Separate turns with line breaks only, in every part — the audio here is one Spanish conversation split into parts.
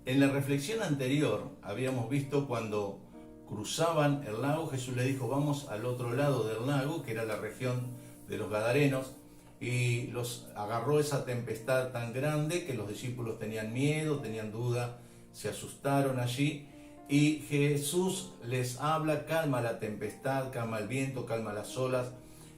En la reflexión anterior habíamos visto cuando cruzaban el lago, Jesús le dijo, vamos al otro lado del lago, que era la región de los Gadarenos, y los agarró esa tempestad tan grande que los discípulos tenían miedo, tenían duda, se asustaron allí, y Jesús les habla, calma la tempestad, calma el viento, calma las olas,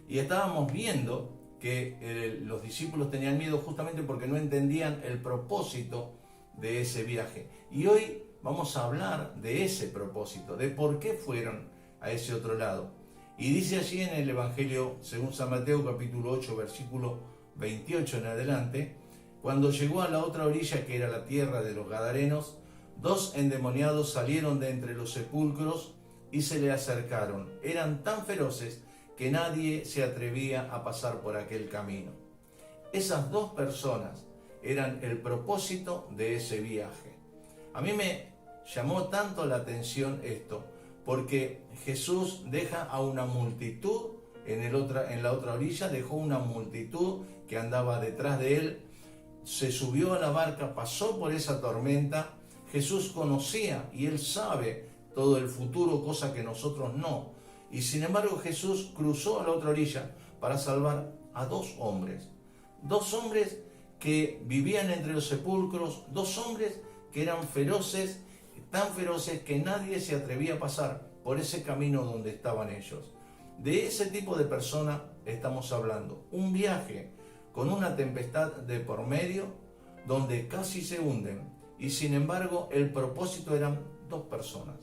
y estábamos viendo que los discípulos tenían miedo justamente porque no entendían el propósito de ese viaje. Y hoy vamos a hablar de ese propósito, de por qué fueron a ese otro lado. Y dice allí en el Evangelio según San Mateo capítulo 8 versículo 28 en adelante, cuando llegó a la otra orilla, que era la tierra de los Gadarenos, 2 endemoniados salieron de entre los sepulcros y se le acercaron. Eran tan feroces que nadie se atrevía a pasar por aquel camino. Esas 2 personas eran el propósito de ese viaje. A mí me llamó tanto la atención esto, porque Jesús deja a una multitud en la otra orilla, dejó una multitud que andaba detrás de él, se subió a la barca, pasó por esa tormenta. Jesús conocía y él sabe todo el futuro, cosa que nosotros no. Y sin embargo Jesús cruzó a la otra orilla para salvar a 2 hombres. 2 hombres que vivían entre los sepulcros, 2 hombres que eran feroces, tan feroces que nadie se atrevía a pasar por ese camino donde estaban ellos. De ese tipo de persona estamos hablando. Un viaje con una tempestad de por medio, donde casi se hunden, y sin embargo el propósito eran 2 personas.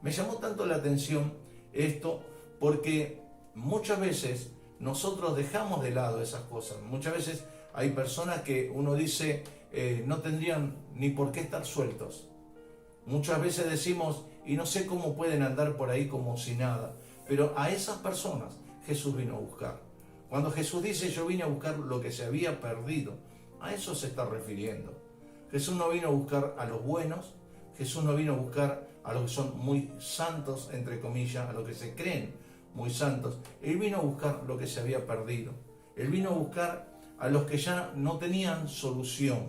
Me llamó tanto la atención esto porque muchas veces nosotros dejamos de lado esas cosas. Muchas veces hay personas que uno dice no tendrían ni por qué estar sueltos. Muchas veces decimos, y no sé cómo pueden andar por ahí como si nada. Pero a esas personas Jesús vino a buscar. Cuando Jesús dice, yo vine a buscar lo que se había perdido, a eso se está refiriendo. Jesús no vino a buscar a los buenos, Jesús no vino a buscar a los que son muy santos, entre comillas, a los que se creen muy santos. Él vino a buscar lo que se había perdido. Él vino a buscar a los que ya no tenían solución.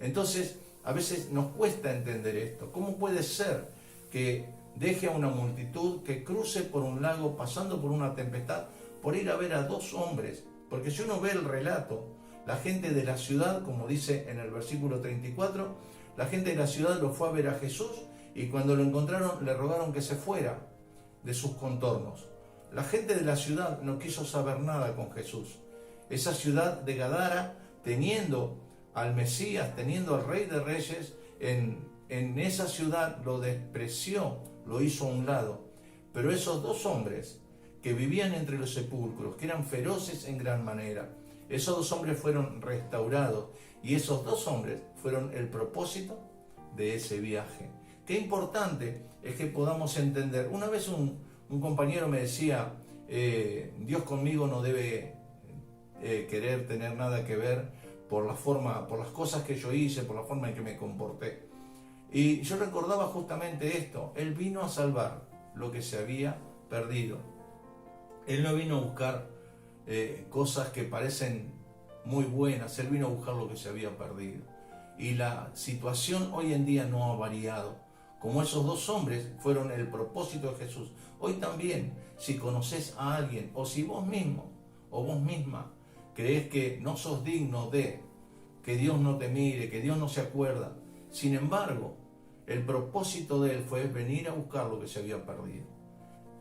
Entonces, a veces nos cuesta entender esto. ¿Cómo puede ser que deje a una multitud que cruce por un lago pasando por una tempestad por ir a ver a 2 hombres? Porque si uno ve el relato, la gente de la ciudad, como dice en el versículo 34, la gente de la ciudad lo fue a ver a Jesús y cuando lo encontraron le rogaron que se fuera de sus contornos. La gente de la ciudad no quiso saber nada con Jesús. Esa ciudad de Gadara, teniendo al Mesías, teniendo al Rey de Reyes, en esa ciudad lo despreció, lo hizo a un lado. Pero esos 2 hombres que vivían entre los sepulcros, que eran feroces en gran manera, esos 2 hombres fueron restaurados y esos 2 hombres fueron el propósito de ese viaje. Qué importante es que podamos entender. Una vez un compañero me decía, Dios conmigo no debe querer tener nada que ver por la forma, por las cosas que yo hice, por la forma en que me comporté. Y yo recordaba justamente esto. Él vino a salvar lo que se había perdido. Él no vino a buscar cosas que parecen muy buenas. Él vino a buscar lo que se había perdido. Y la situación hoy en día no ha variado. Como esos 2 hombres fueron el propósito de Jesús. Hoy también, si conoces a alguien, o si vos mismo o vos misma crees que no sos digno de, que Dios no te mire, que Dios no se acuerda. Sin embargo, el propósito de Él fue venir a buscar lo que se había perdido.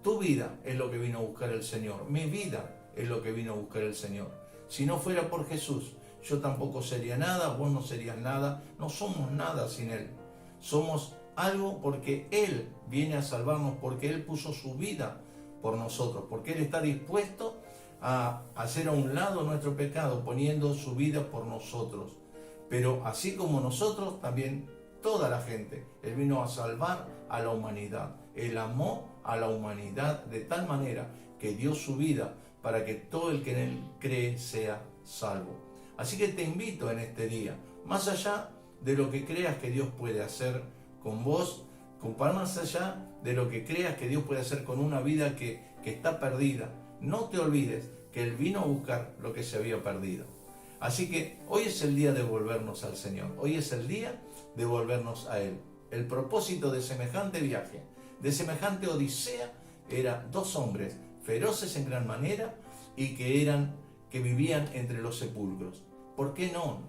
Tu vida es lo que vino a buscar el Señor. Mi vida es lo que vino a buscar el Señor. Si no fuera por Jesús, yo tampoco sería nada, vos no serías nada. No somos nada sin Él. Somos algo porque Él viene a salvarnos, porque Él puso su vida por nosotros, porque Él está dispuesto a hacer a un lado nuestro pecado, poniendo su vida por nosotros. Pero así como nosotros, también toda la gente. Él vino a salvar a la humanidad. Él amó a la humanidad de tal manera que dio su vida para que todo el que en Él cree sea salvo. Así que te invito en este día, más allá de lo que creas que Dios puede hacer con vos, más allá de lo que creas que Dios puede hacer con una vida que está perdida, no te olvides que Él vino a buscar lo que se había perdido. Así que hoy es el día de volvernos al Señor. Hoy es el día de volvernos a Él. El propósito de semejante viaje, de semejante odisea, era dos hombres feroces en gran manera y que vivían entre los sepulcros. ¿Por qué no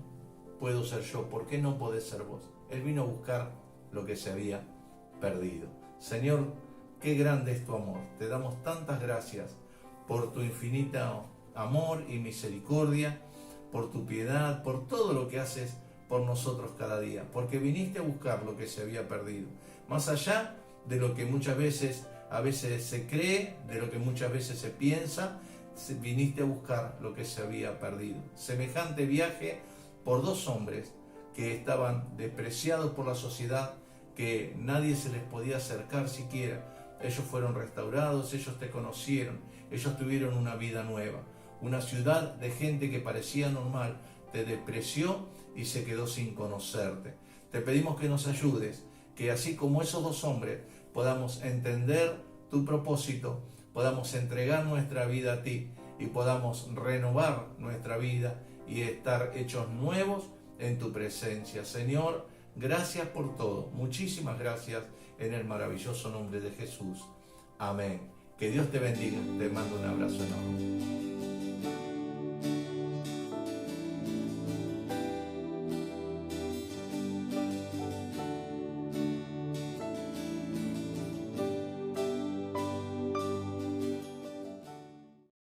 puedo ser yo? ¿Por qué no podés ser vos? Él vino a buscar lo que se había perdido. Señor, qué grande es tu amor. Te damos tantas gracias por tu infinito amor y misericordia, por tu piedad, por todo lo que haces por nosotros cada día, porque viniste a buscar lo que se había perdido. Más allá de lo que muchas veces, a veces se cree, de lo que muchas veces se piensa, viniste a buscar lo que se había perdido. Semejante viaje por dos hombres que estaban despreciados por la sociedad, que nadie se les podía acercar siquiera. Ellos fueron restaurados, ellos te conocieron, ellos tuvieron una vida nueva. Una ciudad de gente que parecía normal te despreció y se quedó sin conocerte. Te pedimos que nos ayudes, que así como esos dos hombres podamos entender tu propósito, podamos entregar nuestra vida a ti y podamos renovar nuestra vida y estar hechos nuevos en tu presencia. Señor, gracias por todo. Muchísimas gracias en el maravilloso nombre de Jesús. Amén. Que Dios te bendiga. Te mando un abrazo enorme.